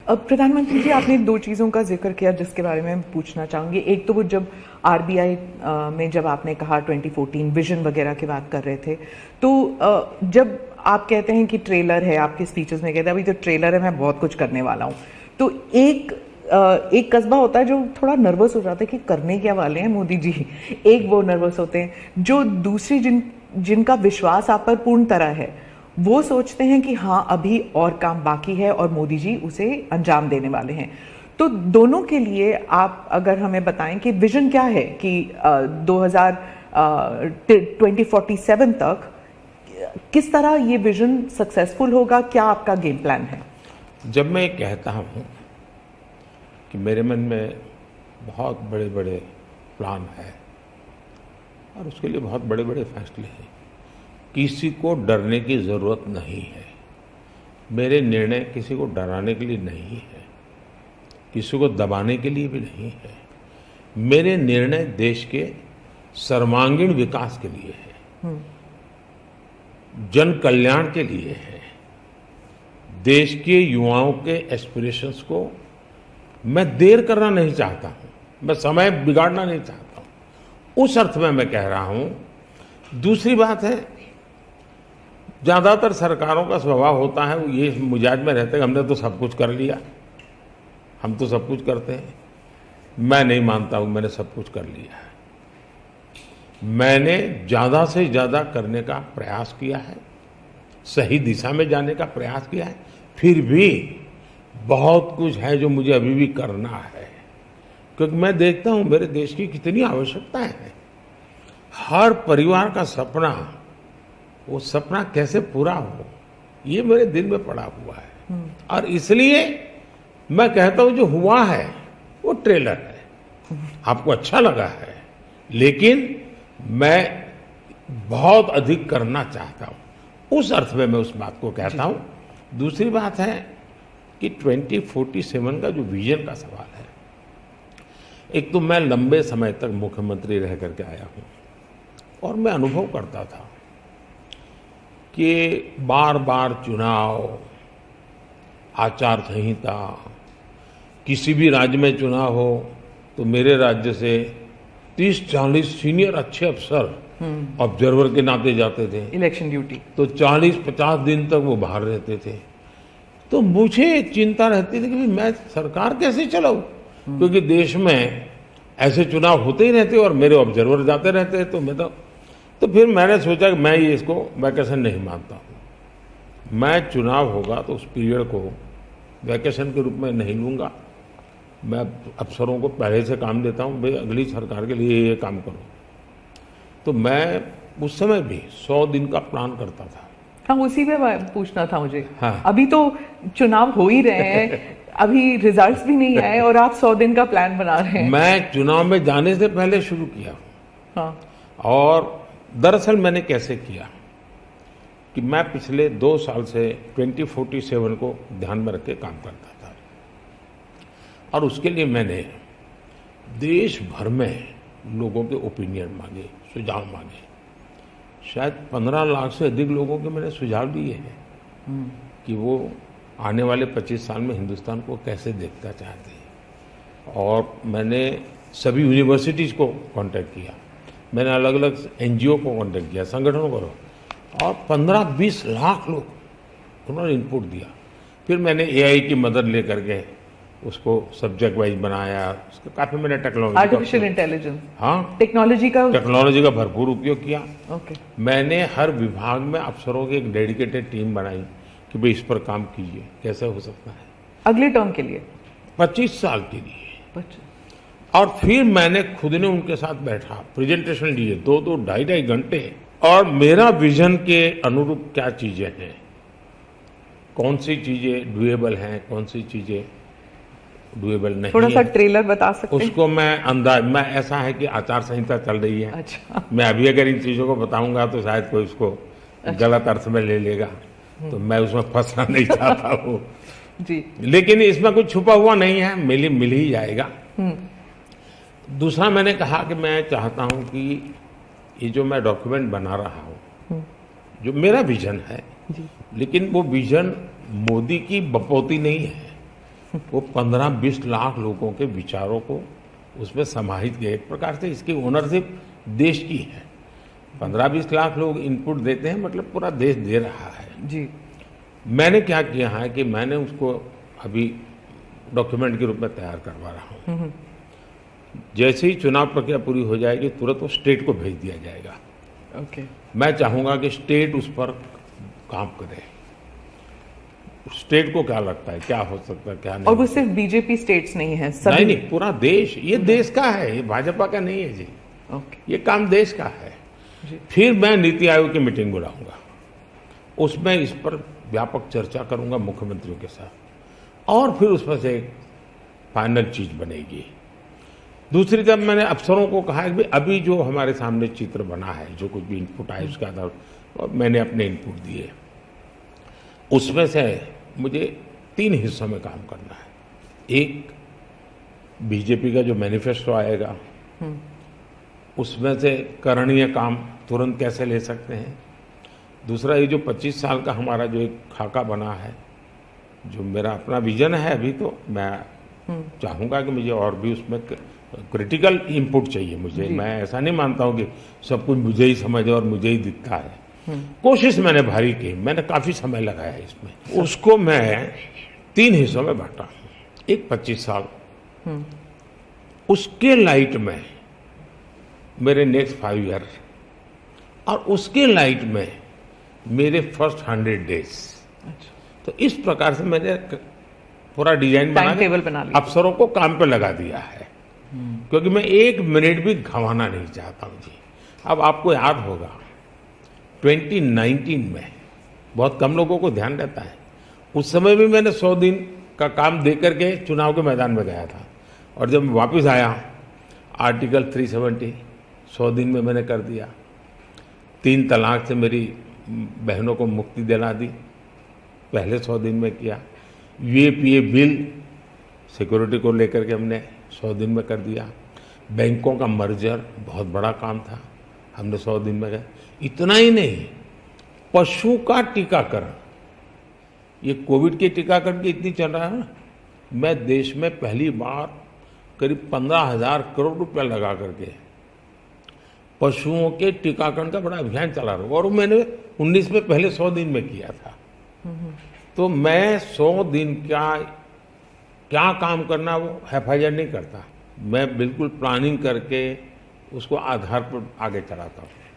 अब प्रधानमंत्री जी, आपने दो चीज़ों का जिक्र किया जिसके बारे में पूछना चाहूँगी। एक तो वो जब आरबीआई में जब आपने कहा 2014 विजन वगैरह की बात कर रहे थे, तो जब आप कहते हैं कि ट्रेलर है, आपके स्पीचेस में कहते हैं अभी तो ट्रेलर है, मैं बहुत कुछ करने वाला हूँ, तो एक कस्बा होता है जो थोड़ा नर्वस हो जाता है कि करने क्या वाले हैं मोदी जी। एक वो नर्वस होते हैं, जो दूसरी जिनका विश्वास आप पर पूर्ण तरह है, वो सोचते हैं कि हाँ अभी और काम बाकी है और मोदी जी उसे अंजाम देने वाले हैं। तो दोनों के लिए आप अगर हमें बताएं कि विजन क्या है कि 2047 तक किस तरह ये विजन सक्सेसफुल होगा, क्या आपका गेम प्लान है? जब मैं कहता हूँ कि मेरे मन में बहुत बड़े बड़े प्लान है और उसके लिए बहुत बड़े बड़े फैसले हैं, किसी को डरने की ज़रूरत नहीं है। मेरे निर्णय किसी को डराने के लिए नहीं है, किसी को दबाने के लिए भी नहीं है। मेरे निर्णय देश के सर्वांगीण विकास के लिए है, जन कल्याण के लिए है। देश के युवाओं के एस्पिरेशंस को मैं देर करना नहीं चाहता हूं, मैं समय बिगाड़ना नहीं चाहता हूं, उस अर्थ में मैं कह रहा हूं। दूसरी बात है, ज्यादातर सरकारों का स्वभाव होता है वो ये मिजाज में रहते हैं हमने तो सब कुछ कर लिया, हम तो सब कुछ करते हैं। मैं नहीं मानता हूं मैंने सब कुछ कर लिया है। मैंने ज्यादा से ज्यादा करने का प्रयास किया है, सही दिशा में जाने का प्रयास किया है, फिर भी बहुत कुछ है जो मुझे अभी भी करना है, क्योंकि मैं देखता हूं मेरे देश की कितनी आवश्यकताएं हैं। हर परिवार का सपना, वो सपना कैसे पूरा हो, ये मेरे दिल में पड़ा हुआ है। और इसलिए मैं कहता हूं जो हुआ है वो ट्रेलर है, आपको अच्छा लगा है, लेकिन मैं बहुत अधिक करना चाहता हूं, उस अर्थ में मैं उस बात को कहता हूं। दूसरी बात है कि 2047 का जो विजन का सवाल है, एक तो मैं लंबे समय तक मुख्यमंत्री रह करके आया हूं और मैं अनुभव करता था कि बार बार चुनाव, आचार संहिता, किसी भी राज्य में चुनाव हो तो मेरे राज्य से 30-40 सीनियर अच्छे अफसर ऑब्जर्वर के नाते जाते थे इलेक्शन ड्यूटी, तो 40-50 दिन तक वो बाहर रहते थे। तो मुझे चिंता रहती थी कि मैं सरकार कैसे चलाऊं, क्योंकि देश में ऐसे चुनाव होते ही रहते और मेरे ऑब्जर्वर जाते रहते, तो मैं तो फिर मैंने सोचा कि मैं ये इसको वैकेशन नहीं मानता हूं। मैं चुनाव होगा तो उस पीरियड को वैकेशन के रूप में नहीं लूंगा। मैं अफसरों को पहले से काम देता हूं, भाई अगली सरकार के लिए ये काम करो। तो मैं उस समय भी 100 दिन का प्लान करता था। हाँ, उसी पे पूछना था मुझे। हाँ। अभी तो चुनाव हो ही रहे हैं, अभी रिजल्ट्स भी नहीं आए और आप 100 दिन का प्लान बना रहे हैं। मैं चुनाव में जाने से पहले शुरू किया। हाँ। और दरअसल मैंने कैसे किया कि मैं पिछले 2 साल से 2047 को ध्यान में रख के काम करता था और उसके लिए मैंने देश भर में लोगों के ओपिनियन मांगे, सुझाव मांगे। शायद 15 लाख से अधिक लोगों के मैंने सुझाव दिए हैं कि वो आने वाले 25 साल में हिंदुस्तान को कैसे देखना चाहते हैं। और मैंने सभी यूनिवर्सिटीज़ को कांटेक्ट किया, मैंने अलग अलग एनजीओ को कांटेक्ट किया, संगठनों को, और 15-20 लाख लोग उन्होंने इनपुट दिया। फिर मैंने एआई की मदद लेकर के उसको सब्जेक्ट वाइज बनाया, उसका काफ़ी मैंने टेक्नोलॉजी, आर्टिफिशियल इंटेलिजेंस, हाँ, टेक्नोलॉजी का भरपूर उपयोग किया। ओके। मैंने हर विभाग में अफसरों की एक डेडिकेटेड टीम बनाई कि भाई इस पर काम कीजिए, कैसे हो सकता है अगले टर्म के लिए, 25 साल के लिए। 25। और फिर मैंने खुद ने उनके साथ बैठा, प्रेजेंटेशन दिए 2-2, 2.5 घंटे, और मेरा विजन के अनुरूप क्या चीजें हैं, कौन सी चीजें डुएबल हैं, कौन सी चीजें डुएबल नहीं। थोड़ा सा ट्रेलर बता सकते हैं? उसको मैं ऐसा है कि आचार संहिता चल रही है। अच्छा। मैं अभी अगर इन चीजों को बताऊंगा तो शायद कोई उसको गलत अर्थ में ले लेगा, तो मैं उसमें फंसना नहीं चाहता हूँ जी। लेकिन इसमें कुछ छुपा हुआ नहीं है, मिल ही जाएगा। दूसरा मैंने कहा कि मैं चाहता हूं कि ये जो मैं डॉक्यूमेंट बना रहा हूं, जो मेरा विजन है, लेकिन वो विजन मोदी की बपौती नहीं है, वो 15-20 लाख लोगों के विचारों को उसमें समाहित किया। एक प्रकार से इसकी ओनरशिप देश की है। 15-20 लाख लोग इनपुट देते हैं, मतलब पूरा देश दे रहा है जी। मैंने क्या किया है कि मैंने उसको अभी डॉक्यूमेंट के रूप में तैयार करवा रहा हूँ। जैसे ही चुनाव प्रक्रिया पूरी हो जाएगी तुरंत वो स्टेट को भेज दिया जाएगा। ओके। मैं चाहूंगा कि स्टेट उस पर काम करे। स्टेट को क्या लगता है, क्या हो सकता है, क्या नहीं। और वो सिर्फ बीजेपी स्टेट्स नहीं है, सभी नहीं, पूरा देश। ये देश का है, ये भाजपा का नहीं है जी। ओके। ये काम देश का है जी। फिर मैं नीति आयोग की मीटिंग बुलाऊंगा, उसमें इस पर व्यापक चर्चा करूंगा मुख्यमंत्रियों के साथ, और फिर उसमें से एक फाइनल चीज बनेगी। दूसरी तरफ मैंने अफसरों को कहा है कि अभी जो हमारे सामने चित्र बना है, जो कुछ भी इनपुट आया उसका आधार और मैंने अपने इनपुट दिए, उसमें से मुझे 3 हिस्सों में काम करना है। एक, बीजेपी का जो मैनिफेस्टो आएगा उसमें से करणीय काम तुरंत कैसे ले सकते हैं। दूसरा, ये जो 25 साल का हमारा जो एक खाका बना है, जो मेरा अपना विजन है, अभी तो मैं चाहूंगा कि मुझे और भी उसमें क्रिटिकल इनपुट चाहिए मुझे। मैं ऐसा नहीं मानता हूं कि सब कुछ मुझे ही समझ और मुझे ही दिखता है। कोशिश मैंने भारी की, मैंने काफी समय लगाया इसमें। उसको मैं 3 हिस्सों में बांटा। एक 25 साल, उसके लाइट में मेरे नेक्स्ट 5 ईयर, और उसके लाइट में मेरे फर्स्ट 100 डेज। तो इस प्रकार से मैंने पूरा डिजाइन बना के अफसरों को काम पे लगा दिया है, क्योंकि मैं 1 मिनट भी गंवाना नहीं चाहता हूं जी। अब आपको याद होगा 2019 में बहुत कम लोगों को ध्यान रहता है, उस समय भी मैंने 100 दिन का काम दे करके चुनाव के मैदान में गया था, और जब मैं वापस आया आर्टिकल 370 100 दिन में मैंने कर दिया। 3 तलाक से मेरी बहनों को मुक्ति दिला दी, पहले 100 दिन में किया। यूएपीए बिल सिक्योरिटी को लेकर के हमने 100 दिन में कर दिया। बैंकों का मर्जर बहुत बड़ा काम था, हमने 100 दिन में किया। इतना ही नहीं, पशु का टीकाकरण, ये कोविड के टीकाकरण की इतनी चल रहा है ना, मैं देश में पहली बार करीब 15,000 करोड़ रुपया लगा करके पशुओं के टीकाकरण का बड़ा अभियान चला रहा हूं, और मैंने 19 में पहले 100 दिन में किया था। तो मैं 100 दिन का क्या काम करना वो हैफाजत नहीं करता, मैं बिल्कुल प्लानिंग करके उसको आधार पर आगे चलाता हूँ।